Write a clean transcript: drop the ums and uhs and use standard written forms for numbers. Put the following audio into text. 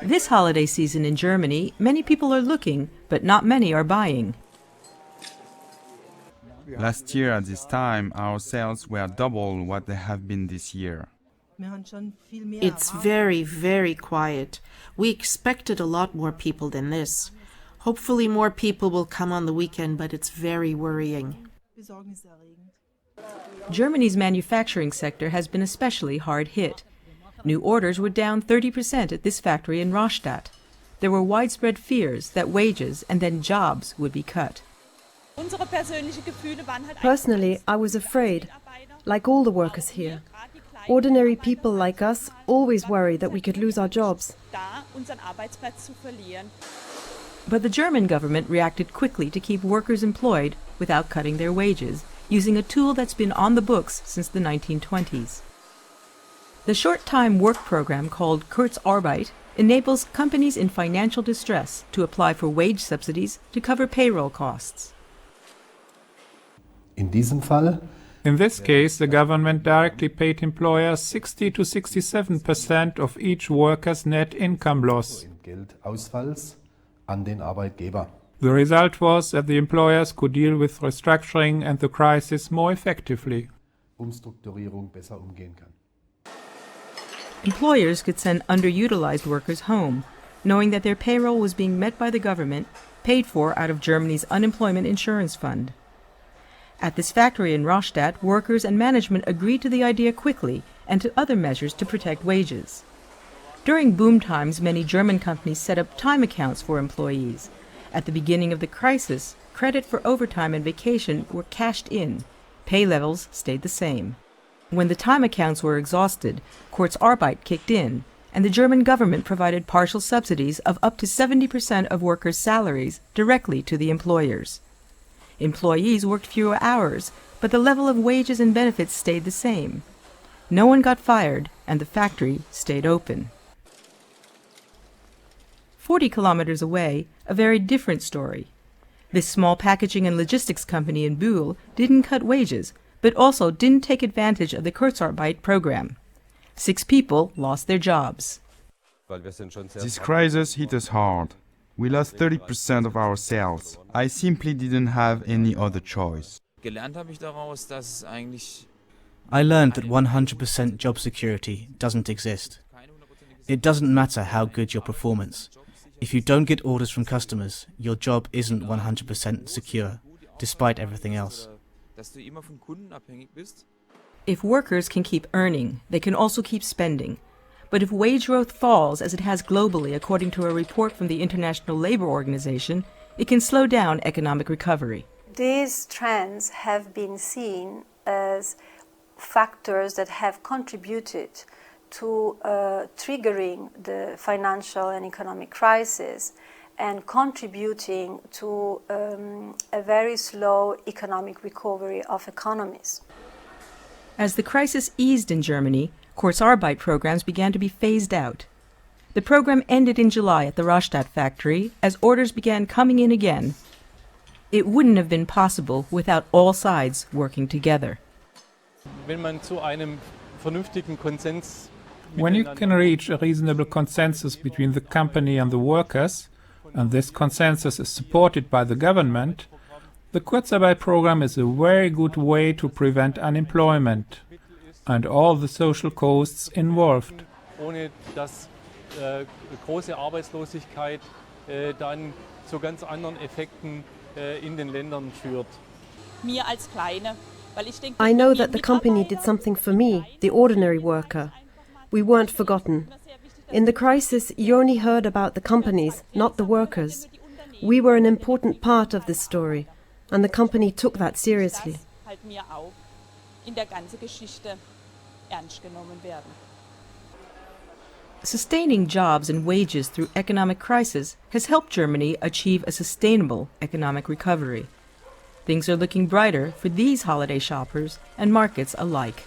This holiday season in Germany, many people are looking, but not many are buying. Last year at this time, our sales were double what they have been this year. It's very, very quiet. We expected a lot more people than this. Hopefully more people will come on the weekend, but it's very worrying. Germany's manufacturing sector has been especially hard hit. New orders were down 30% at this factory in Rastatt. There were widespread fears that wages and then jobs would be cut. Personally, I was afraid, like all the workers here. Ordinary people like us always worry that we could lose our jobs. But the German government reacted quickly to keep workers employed without cutting their wages, using a tool that's been on the books since the 1920s. The short-time work program called Kurzarbeit enables companies in financial distress to apply for wage subsidies to cover payroll costs. In this case, the government directly paid employers 60 to 67% of each worker's net income loss. The result was that the employers could deal with restructuring and the crisis more effectively. Employers could send underutilized workers home, knowing that their payroll was being met by the government, paid for out of Germany's unemployment insurance fund. At this factory in Rastatt, workers and management agreed to the idea quickly and to other measures to protect wages. During boom times, many German companies set up time accounts for employees. At the beginning of the crisis, credit for overtime and vacation were cashed in. Pay levels stayed the same. When the time accounts were exhausted, Kurzarbeit kicked in, and the German government provided partial subsidies of up to 70% of workers' salaries directly to the employers. Employees worked fewer hours, but the level of wages and benefits stayed the same. No one got fired, and the factory stayed open. 40 kilometers away, a very different story. This small packaging and logistics company in Bühl didn't cut wages, but also didn't take advantage of the Kurzarbeit program. 6 people lost their jobs. This crisis hit us hard. We lost 30% of our sales. I simply didn't have any other choice. I learned that 100% job security doesn't exist. It doesn't matter how good your performance. If you don't get orders from customers, your job isn't 100% secure, despite everything else. If workers can keep earning, they can also keep spending. But if wage growth falls, as it has globally according to a report from the International Labour Organization, it can slow down economic recovery. These trends have been seen as factors that have contributed to triggering the financial and economic crisis and contributing to a very slow economic recovery of economies. As the crisis eased in Germany, Kurzarbeit programs began to be phased out. The program ended in July at the Rastatt factory as orders began coming in again. It wouldn't have been possible without all sides working together. When you can reach a reasonable consensus between the company and the workers, and this consensus is supported by the government, the Kurzarbeit program is a very good way to prevent unemployment and all the social costs involved. Ohne dass große Arbeitslosigkeit dann zu ganz anderen Effekten in den Ländern führt. I know that the company did something for me, the ordinary worker. We weren't forgotten. In the crisis, you only heard about the companies, not the workers. We were an important part of this story, and the company took that seriously. Sustaining jobs and wages through economic crisis has helped Germany achieve a sustainable economic recovery. Things are looking brighter for these holiday shoppers and markets alike.